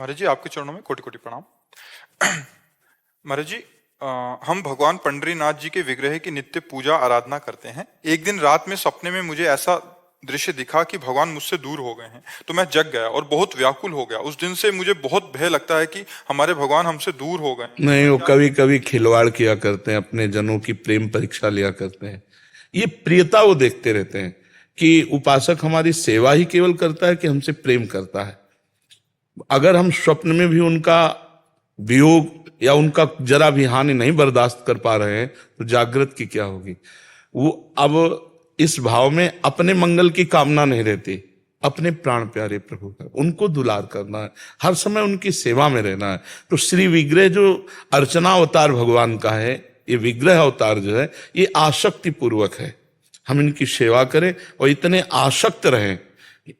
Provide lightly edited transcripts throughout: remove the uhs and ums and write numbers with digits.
महाराज जी, आपके चरणों में कोटि कोटि प्रणाम। महाराज जी, हम भगवान पंडरीनाथ जी के विग्रह की नित्य पूजा आराधना करते हैं। एक दिन रात में सपने में मुझे ऐसा दृश्य दिखा कि भगवान मुझसे दूर हो गए हैं, तो मैं जग गया और बहुत व्याकुल हो गया। उस दिन से मुझे बहुत भय लगता है कि हमारे भगवान हमसे दूर हो गए। नहीं, वो कभी कभी खिलवाड़ किया करते हैं, अपने जनों की प्रेम परीक्षा लिया करते हैं। ये प्रियता वो देखते रहते हैं कि उपासक हमारी सेवा ही केवल करता है कि हमसे प्रेम करता है। अगर हम स्वप्न में भी उनका वियोग या उनका जरा भी हानि नहीं बर्दाश्त कर पा रहे हैं तो जागृत की क्या होगी। वो अब इस भाव में अपने मंगल की कामना नहीं रहती, अपने प्राण प्यारे प्रभु का उनको दुलार करना है, हर समय उनकी सेवा में रहना है। तो श्री विग्रह जो अर्चना अवतार भगवान का है, ये विग्रह अवतार जो है ये आसक्ति पूर्वक है। हम इनकी सेवा करें और इतने आसक्त रहें।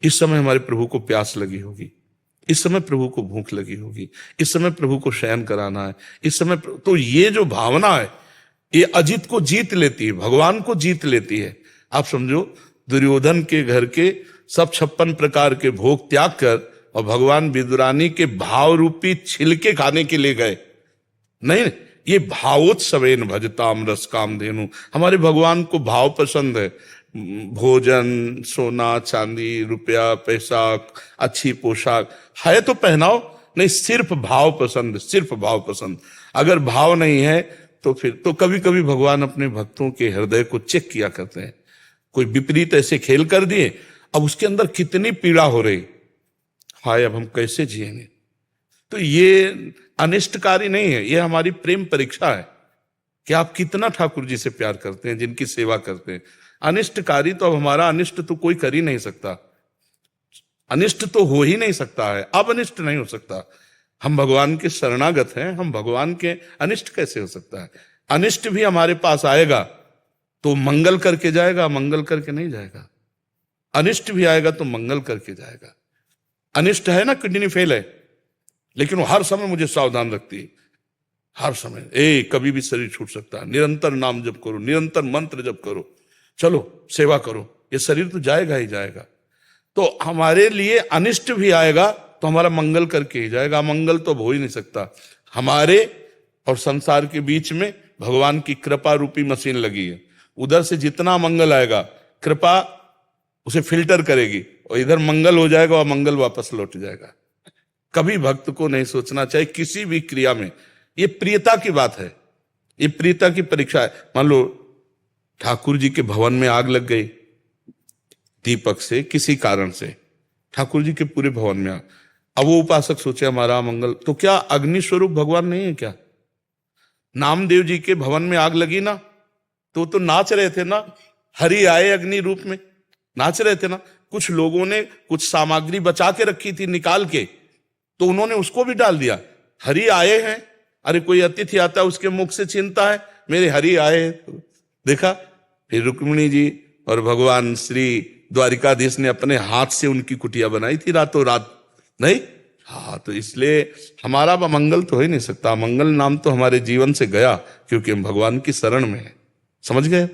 इस समय हमारे प्रभु को प्यास लगी होगी, इस समय प्रभु को भूख लगी होगी, इस समय प्रभु को शयन कराना है, इस समय तो ये जो भावना है ये अजित को जीत लेती है, भगवान को जीत लेती है। आप समझो, दुर्योधन के घर के सब 56 प्रकार के भोग त्याग कर और भगवान विदुरानी के भाव रूपी छिलके खाने के लिए गए। नहीं, ये भावोत्सवेन भजताम रस कामधेनु। हमारे भगवान को भाव पसंद है, भोजन, सोना चांदी, रुपया पैसा, अच्छी पोशाक है तो पहनाओ, नहीं सिर्फ भाव पसंद, सिर्फ भाव पसंद। अगर भाव नहीं है तो फिर तो कभी कभी भगवान अपने भक्तों के हृदय को चेक किया करते हैं। कोई विपरीत ऐसे खेल कर दिए, अब उसके अंदर कितनी पीड़ा हो रही, हाय अब हम कैसे जिएंगे। तो ये अनिष्टकारी नहीं है, ये हमारी प्रेम परीक्षा है कि आप कितना ठाकुर जी से प्यार करते हैं, जिनकी सेवा करते हैं। अनिष्टकारी तो अब हमारा अनिष्ट तो कोई कर ही नहीं सकता, अनिष्ट तो हो ही नहीं सकता है, अब अनिष्ट नहीं हो सकता। हम भगवान के शरणागत हैं, हम भगवान के अनिष्ट कैसे हो सकता है। अनिष्ट भी हमारे पास आएगा तो मंगल करके जाएगा, मंगल करके नहीं जाएगा। अनिष्ट भी आएगा तो मंगल करके जाएगा। अनिष्ट है ना, किडनी फेल है, लेकिन वो हर समय मुझे सावधान रखती है, हर समय कभी भी शरीर छूट सकता है। निरंतर नाम जप करो, निरंतर मंत्र जप करो, चलो सेवा करो, ये शरीर तो जाएगा ही जाएगा। तो हमारे लिए अनिष्ट भी आएगा तो हमारा मंगल करके ही जाएगा। मंगल तो हो ही नहीं सकता। हमारे और संसार के बीच में भगवान की कृपा रूपी मशीन लगी है, उधर से जितना मंगल आएगा कृपा उसे फिल्टर करेगी और इधर मंगल हो जाएगा और मंगल वापस लौट जाएगा। कभी भक्त को नहीं सोचना चाहिए किसी भी क्रिया में, ये प्रियता की बात है, ये प्रियता की परीक्षा है। मान लो ठाकुर जी के भवन में आग लग गई, दीपक से किसी कारण से ठाकुर जी के पूरे भवन में आग। अब वो उपासक सोचे हमारा मंगल, तो क्या अग्नि स्वरूप भगवान नहीं है क्या। नामदेव जी के भवन में आग लगी ना, तो नाच रहे थे ना, हरि आए अग्नि रूप में नाच रहे थे ना। कुछ लोगों ने कुछ सामग्री बचा के रखी थी निकाल के, तो उन्होंने उसको भी डाल दिया। हरि आए हैं, अरे कोई अतिथि आता है उसके मुख से छीनता है मेरे हरि आए हैं। देखा, फिर रुक्मिणी जी और भगवान श्री द्वारिकाधीश ने अपने हाथ से उनकी कुटिया बनाई थी रातों रात, नहीं। हाँ, तो इसलिए हमारा मंगल तो हो ही नहीं सकता। मंगल नाम तो हमारे जीवन से गया क्योंकि हम भगवान की शरण में हैं। समझ गए।